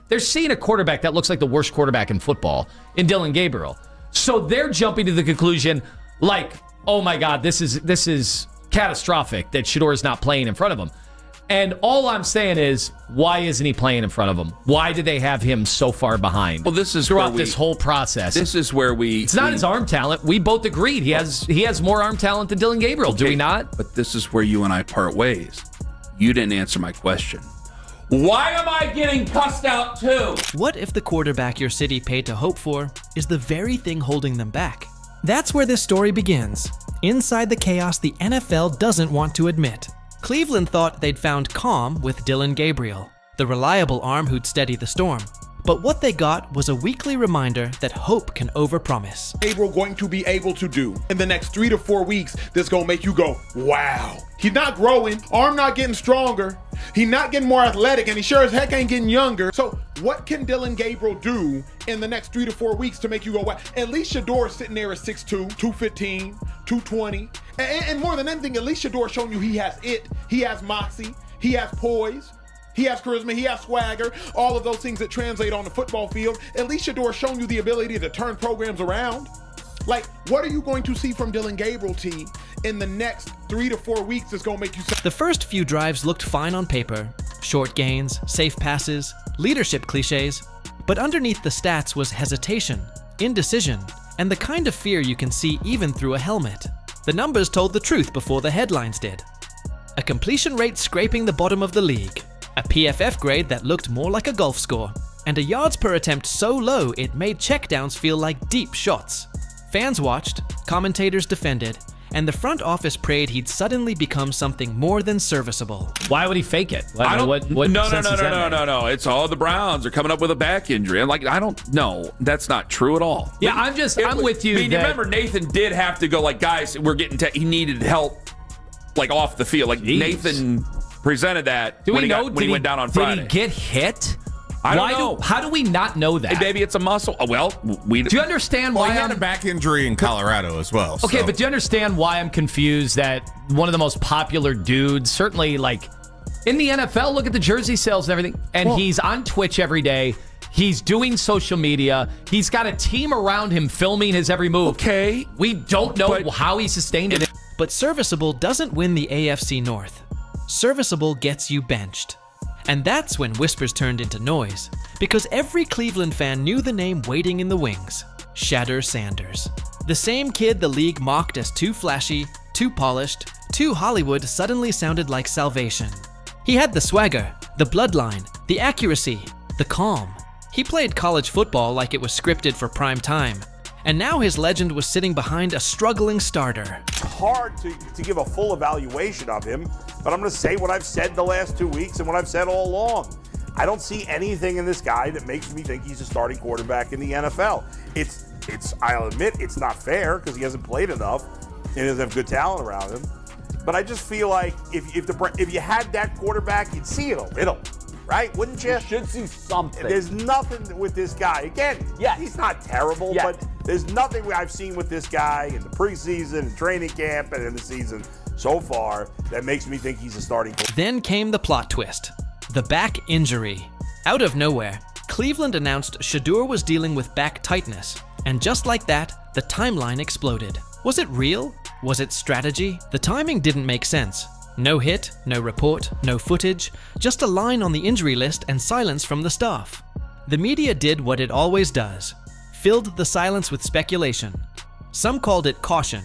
They're seeing a quarterback that looks like the worst quarterback in football in Dillon Gabriel. So they're jumping to the conclusion like, oh my God, this is catastrophic that Shedeur is not playing in front of him. And all I'm saying is, why isn't he playing in front of him? Why did they have him so far behind? Well, this is throughout this whole process. This is where It's not his arm talent. We both agreed he has more arm talent than Dillon Gabriel. Okay, do we not? But this is where you and I part ways. You didn't answer my question. Why am I getting cussed out too? What if the quarterback your city paid to hope for is the very thing holding them back? That's where this story begins. Inside the chaos the NFL doesn't want to admit. Cleveland thought they'd found calm with Dillon Gabriel, the reliable arm who'd steady the storm. But what they got was a weekly reminder that hope can overpromise. Gabriel going to be able to do in the next 3 to 4 weeks that's going to make you go, wow. He's not growing, arm not getting stronger, he's not getting more athletic, and he sure as heck ain't getting younger. So what can Dillon Gabriel do in the next 3 to 4 weeks to make you go, wow? At least Shedeur is sitting there at 6'2", 215, 220. And more than anything, at least Shedeur showing you he has it, he has moxie, he has poise. He has charisma, he has swagger, all of those things that translate on the football field. At least Shedeur shown you the ability to turn programs around. Like, what are you going to see from Dillon Gabriel, T, in the next 3 to 4 weeks that's going to make you say? The first few drives looked fine on paper. Short gains, safe passes, leadership cliches. But underneath the stats was hesitation, indecision, and the kind of fear you can see even through a helmet. The numbers told the truth before the headlines did. A completion rate scraping the bottom of the league. A PFF grade that looked more like a golf score, and a yards per attempt so low it made checkdowns feel like deep shots. Fans watched, commentators defended, and the front office prayed he'd suddenly become something more than serviceable. Why would he fake it? No. It's all the Browns are coming up with a back injury. I don't know. That's not true at all. Yeah, I'm with you. You remember Nathan did have to go like, guys, we're getting he needed help like off the field. Like Jeez. Nathan presented that when he went down on Friday. Did he get hit? I don't know. How do we not know that? Maybe it's a muscle. Well, do you understand why he had a back injury in Colorado as well. Okay, so. but do you understand why I'm confused that one of the most popular dudes, certainly like in the NFL, look at the jersey sales and everything, and he's on Twitch every day. He's doing social media. He's got a team around him filming his every move. Okay. We don't know how he sustained it. But serviceable doesn't win the AFC North. Serviceable gets you benched. And that's when whispers turned into noise, because every Cleveland fan knew the name waiting in the wings, Shedeur Sanders. The same kid the league mocked as too flashy, too polished, too Hollywood suddenly sounded like salvation. He had the swagger, the bloodline, the accuracy, the calm. He played college football like it was scripted for prime time. And now his legend was sitting behind a struggling starter. Hard to give a full evaluation of him, but I'm going to say what I've said the last 2 weeks and what I've said all along. I don't see anything in this guy that makes me think he's a starting quarterback in the NFL. I'll admit it's not fair because he hasn't played enough and he doesn't have good talent around him. But I just feel like if you had that quarterback, you'd see it a little. Right? Wouldn't you? You should see something. There's nothing with this guy. Again, he's not terrible, but there's nothing I've seen with this guy in the preseason, in training camp, and in the season so far that makes me think he's a starting quarterback. Then came the plot twist. The back injury. Out of nowhere, Cleveland announced Shedeur was dealing with back tightness. And just like that, the timeline exploded. Was it real? Was it strategy? The timing didn't make sense. No hit, no report, no footage, just a line on the injury list and silence from the staff. The media did what it always does, filled the silence with speculation. Some called it caution.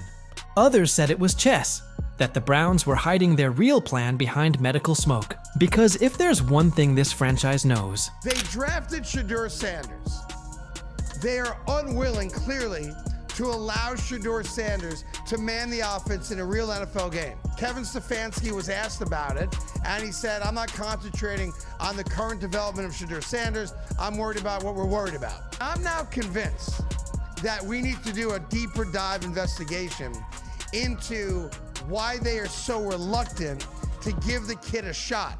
Others said it was chess, that the Browns were hiding their real plan behind medical smoke. Because if there's one thing this franchise knows, they drafted Shedeur Sanders. They are unwilling, clearly, to allow Shedeur Sanders to man the offense in a real NFL game. Kevin Stefanski was asked about it, and he said, I'm not concentrating on the current development of Shedeur Sanders. I'm worried about what we're worried about. I'm now convinced that we need to do a deeper dive investigation into why they are so reluctant to give the kid a shot.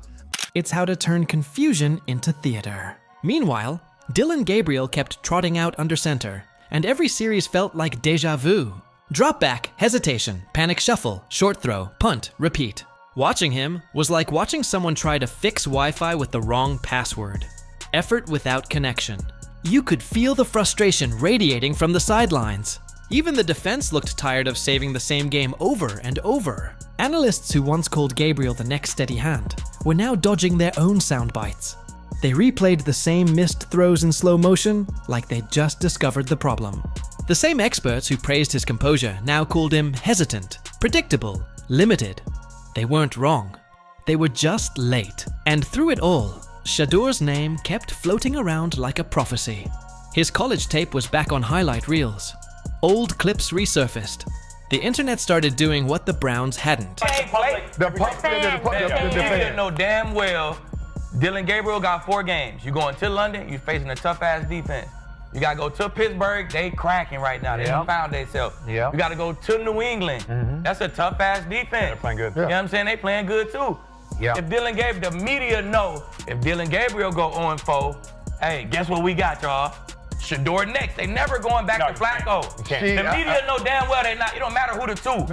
It's how to turn confusion into theater. Meanwhile, Dillon Gabriel kept trotting out under center, and every series felt like deja vu. Drop back, hesitation, panic shuffle, short throw, punt, repeat. Watching him was like watching someone try to fix Wi-Fi with the wrong password. Effort without connection. You could feel the frustration radiating from the sidelines. Even the defense looked tired of saving the same game over and over. Analysts who once called Gabriel the next steady hand were now dodging their own sound bites. They replayed the same missed throws in slow motion like they'd just discovered the problem. The same experts who praised his composure now called him hesitant, predictable, limited. They weren't wrong. They were just late. And through it all, Shedeur's name kept floating around like a prophecy. His college tape was back on highlight reels. Old clips resurfaced. The internet started doing what the Browns hadn't. The defense know damn well Dillon Gabriel got 4 games. You going to London, you facing a tough-ass defense. You got to go to Pittsburgh, they cracking right now. They done found themselves. You got to go to New England. That's a tough-ass defense. They're playing good. You know what I'm saying? They playing good, too. If Dillon Gabriel, the media know, if Dillon Gabriel go 0-4, hey, guess what we got, y'all? Shedeur next. They never going back to Flacco. The media know damn well they not. It don't matter who the two.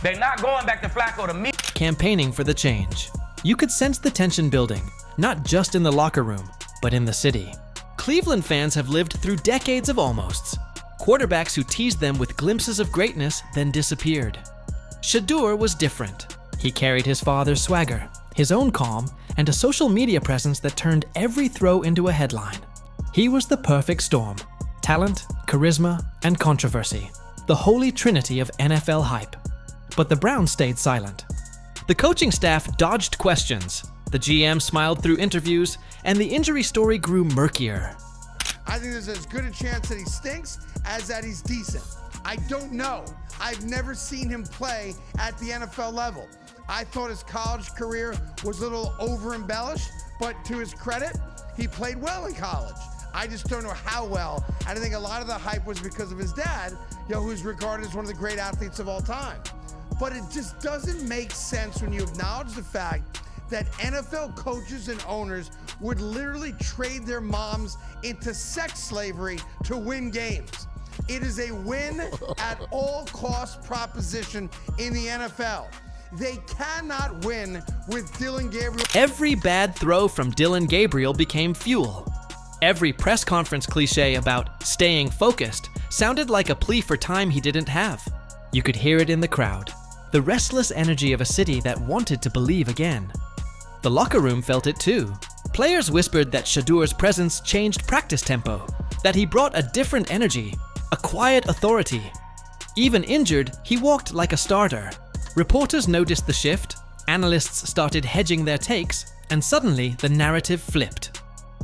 They're not going back to Flacco. The media. Campaigning for the change. You could sense the tension building, not just in the locker room, but in the city. Cleveland fans have lived through decades of almosts. Quarterbacks who teased them with glimpses of greatness then disappeared. Shedeur was different. He carried his father's swagger, his own calm, and a social media presence that turned every throw into a headline. He was the perfect storm. Talent, charisma, and controversy. The holy trinity of NFL hype. But the Browns stayed silent. The coaching staff dodged questions. The GM smiled through interviews, and the injury story grew murkier. I think there's as good a chance that he stinks as that he's decent. I don't know. I've never seen him play at the NFL level. I thought his college career was a little over-embellished, but to his credit, he played well in college. I just don't know how well. And I think a lot of the hype was because of his dad, who's regarded as one of the great athletes of all time. But it just doesn't make sense when you acknowledge the fact that NFL coaches and owners would literally trade their moms into sex slavery to win games. It is a win at all cost proposition in the NFL. They cannot win with Dillon Gabriel. Every bad throw from Dillon Gabriel became fuel. Every press conference cliche about staying focused sounded like a plea for time he didn't have. You could hear it in the crowd. The restless energy of a city that wanted to believe again. The locker room felt it too. Players whispered that Shedeur's presence changed practice tempo, that he brought a different energy, a quiet authority. Even injured, he walked like a starter. Reporters noticed the shift, analysts started hedging their takes, and suddenly the narrative flipped.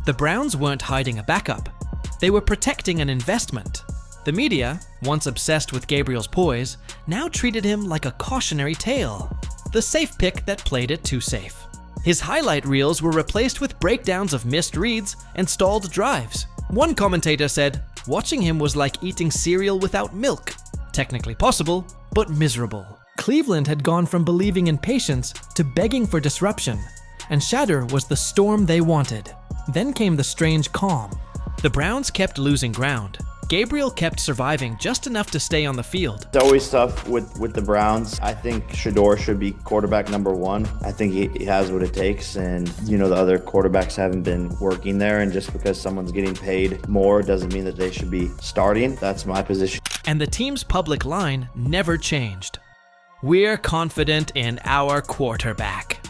The Browns weren't hiding a backup. They were protecting an investment. The media, once obsessed with Gabriel's poise, now treated him like a cautionary tale. The safe pick that played it too safe. His highlight reels were replaced with breakdowns of missed reads and stalled drives. One commentator said, watching him was like eating cereal without milk. Technically possible, but miserable. Cleveland had gone from believing in patience to begging for disruption, and Shedeur was the storm they wanted. Then came the strange calm. The Browns kept losing ground. Gabriel kept surviving just enough to stay on the field. It's always tough with the Browns. I think Shedeur should be quarterback number 1. I think he has what it takes, and the other quarterbacks haven't been working there, and just because someone's getting paid more doesn't mean that they should be starting. That's my position. And the team's public line never changed. We're confident in our quarterback.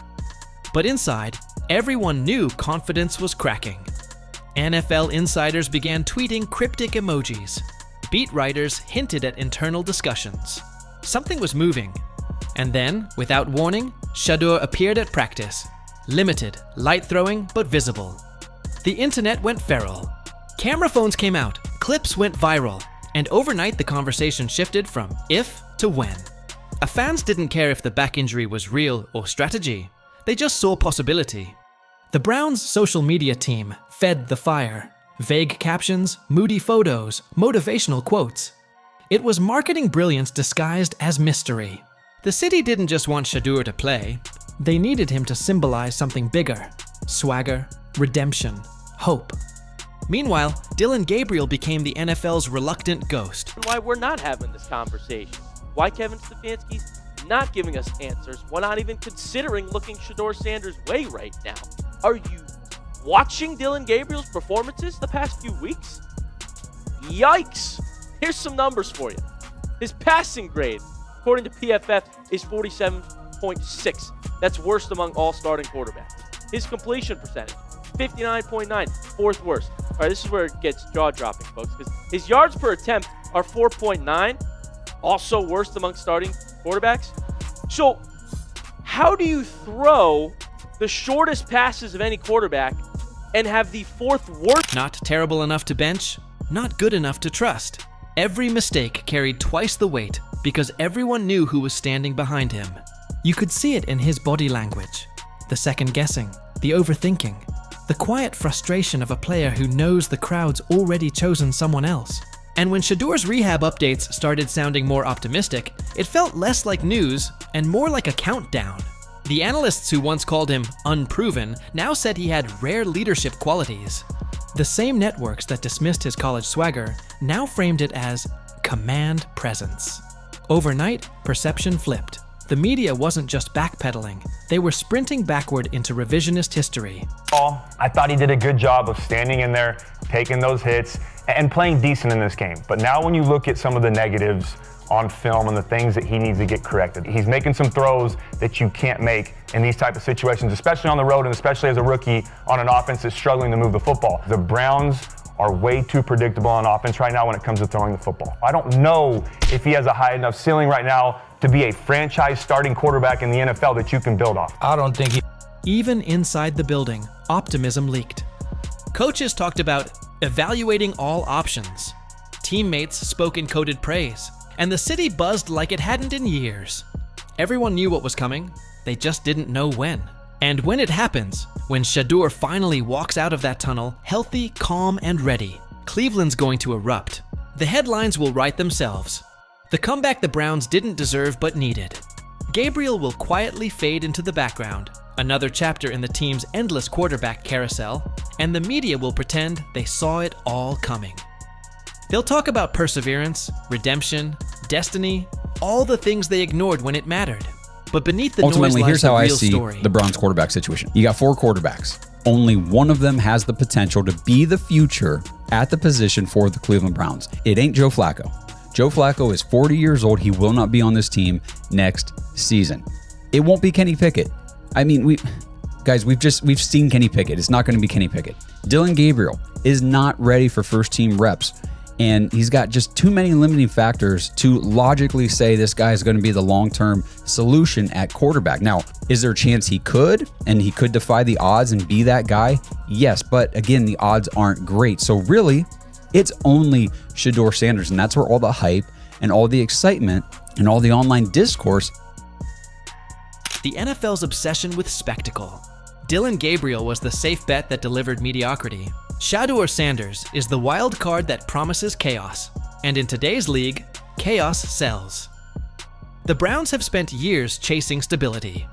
But inside, everyone knew confidence was cracking. NFL insiders began tweeting cryptic emojis. Beat writers hinted at internal discussions. Something was moving. And then, without warning, Shedeur appeared at practice. Limited, light throwing, but visible. The internet went feral. Camera phones came out, clips went viral, and overnight the conversation shifted from if to when. Fans didn't care if the back injury was real or strategy. They just saw possibility. The Browns' social media team fed the fire. Vague captions, moody photos, motivational quotes. It was marketing brilliance disguised as mystery. The city didn't just want Shedeur to play. They needed him to symbolize something bigger. Swagger, redemption, hope. Meanwhile, Dillon Gabriel became the NFL's reluctant ghost. Why we're not having this conversation. Why Kevin Stefanski's not giving us answers. Why not even considering looking Shedeur Sanders' way right now. Are you watching Dillon Gabriel's performances the past few weeks, yikes. Here's some numbers for you. His passing grade, according to PFF, is 47.6. That's worst among all starting quarterbacks. His completion percentage, 59.9, fourth worst. All right, this is where it gets jaw-dropping, folks, because his yards per attempt are 4.9, also worst among starting quarterbacks. So how do you throw the shortest passes of any quarterback and have the fourth worst? Not terrible enough to bench, not good enough to trust. Every mistake carried twice the weight because everyone knew who was standing behind him. You could see it in his body language. The second guessing, the overthinking, the quiet frustration of a player who knows the crowd's already chosen someone else. And when Shedeur's rehab updates started sounding more optimistic, it felt less like news and more like a countdown. The analysts who once called him unproven now said he had rare leadership qualities. The same networks that dismissed his college swagger now framed it as command presence. Overnight, perception flipped. The media wasn't just backpedaling, they were sprinting backward into revisionist history. I thought he did a good job of standing in there, taking those hits, and playing decent in this game. But now when you look at some of the negatives on film and the things that he needs to get corrected, he's making some throws that you can't make in these type of situations, especially on the road and especially as a rookie on an offense that's struggling to move the football. The Browns are way too predictable on offense right now when it comes to throwing the football. I don't know if he has a high enough ceiling right now to be a franchise starting quarterback in the NFL that you can build off. I don't think he... Even inside the building, optimism leaked. Coaches talked about evaluating all options. Teammates spoke in coded praise, and the city buzzed like it hadn't in years. Everyone knew what was coming, they just didn't know when. And when it happens, when Shedeur finally walks out of that tunnel, healthy, calm, and ready, Cleveland's going to erupt. The headlines will write themselves. The comeback the Browns didn't deserve but needed. Gabriel will quietly fade into the background, another chapter in the team's endless quarterback carousel, and the media will pretend they saw it all coming. They'll talk about perseverance, redemption, destiny, all the things they ignored when it mattered. But beneath the Ultimately, noise lies here's how the I real see story. the Browns quarterback situation. You got 4 quarterbacks. Only one of them has the potential to be the future at the position for the Cleveland Browns. It ain't Joe Flacco. Joe Flacco is 40 years old. He will not be on this team next season. It won't be Kenny Pickett. I mean, we've seen Kenny Pickett. It's not going to be Kenny Pickett. Dillon Gabriel is not ready for first team reps. And he's got just too many limiting factors to logically say this guy is going to be the long-term solution at quarterback. Now, is there a chance he could, and he could defy the odds and be that guy? Yes, but again, the odds aren't great. So really, it's only Shedeur Sanders, and that's where all the hype and all the excitement and all the online discourse. The NFL's obsession with spectacle. Dillon Gabriel was the safe bet that delivered mediocrity. Shedeur Sanders is the wild card that promises chaos. And in today's league, chaos sells. The Browns have spent years chasing stability.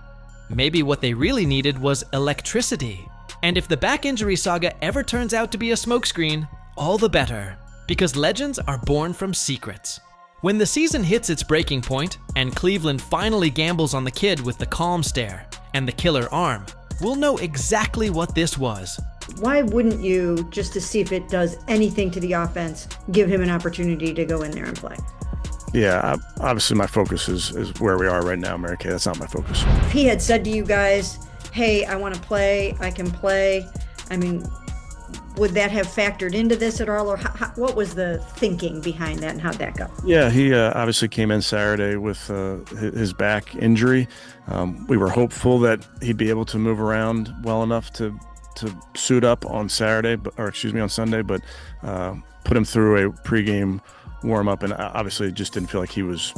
Maybe what they really needed was electricity. And if the back injury saga ever turns out to be a smokescreen, all the better. Because legends are born from secrets. When the season hits its breaking point, and Cleveland finally gambles on the kid with the calm stare and the killer arm, we'll know exactly what this was. Why wouldn't you, just to see if it does anything to the offense, give him an opportunity to go in there and play? Yeah, obviously my focus is where we are right now, Mary Kay. That's not my focus. If he had said to you guys, hey, I want to play, I can play, I mean, would that have factored into this at all? Or what was the thinking behind that and how'd that go? Yeah, he obviously came in Saturday with his back injury. We were hopeful that he'd be able to move around well enough to suit up on Sunday, but put him through a pregame warm-up, and obviously just didn't feel like he was.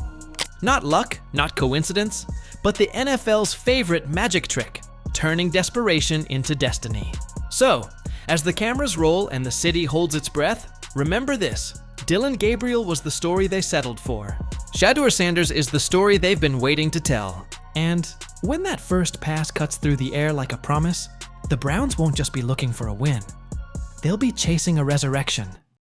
Not luck, not coincidence, but the NFL's favorite magic trick, turning desperation into destiny. So, as the cameras roll and the city holds its breath, remember this: Dillon Gabriel was the story they settled for. Shedeur Sanders is the story they've been waiting to tell. And when that first pass cuts through the air like a promise, the Browns won't just be looking for a win. They'll be chasing a resurrection.